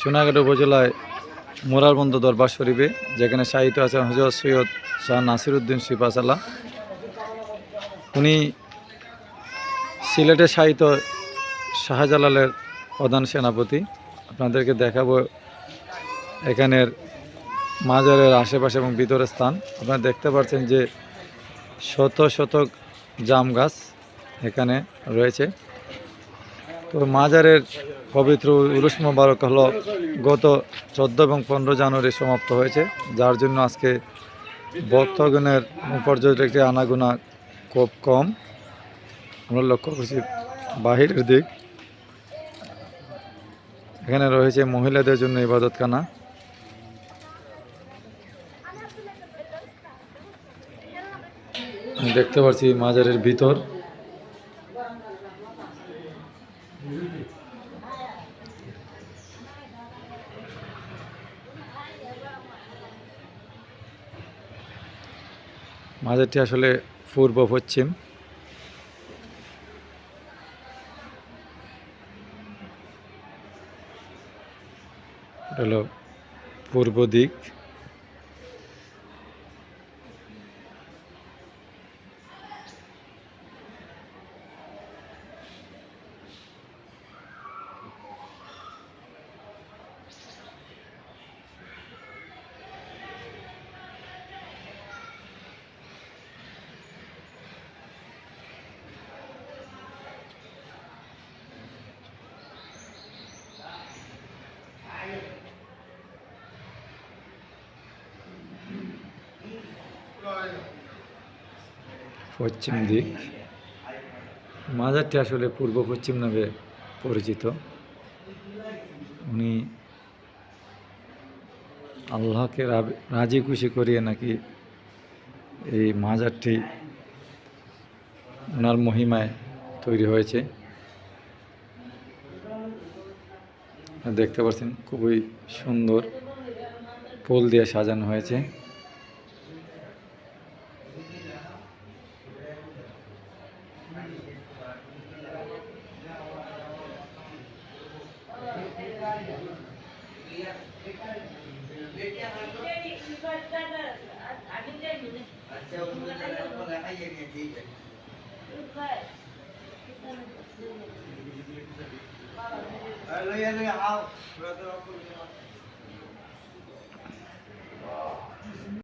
সোনাগাড়ি উপজেলায় মোরারবন্দ দরবার শরীফে, যেখানে শাহিদ আছেন হযরত সৈয়দ শাহ নাসিরউদ্দিন সিপাহসালাহ। উনি সিলেটের শাহিদ শাহজালালের প্রধান সেনাপতি। আপনাদেরকে দেখাবো এখানের মাজারের আশেপাশে এবং ভিতরের স্থান। আপনারা দেখতে পাচ্ছেন যে শত শত জাম গাছ এখানে রয়েছে। তো মাজারের পবিত্র উরুস মোবারক হলো গত 14 এবং 15 জানুয়ারি সমাপ্ত হয়েছে, যার জন্য আজকে ভক্তগণের পর্যটকের আনাগোনা খুব কম। আমরা লক্ষ্য করছি বাহিরের দিক, এখানে রয়েছে মহিলাদের জন্য ইবাদতখানা। দেখতে পাচ্ছি মাজারের ভিতর। মাজারটি আসলে পূর্ব পশ্চিম। এটা হলো পূর্ব দিক। পশ্চিম দিক। মাজারটি আসলে পূর্ব পশ্চিম নামে পরিচিত। উনি আল্লাহকে রাজি খুশি করিয়ে নাকি এই মাজারটি ওনার মহিমায় তৈরি হয়েছে। দেখতে পাচ্ছেন খুবই সুন্দর ফুল দিয়ে সাজানো হয়েছে।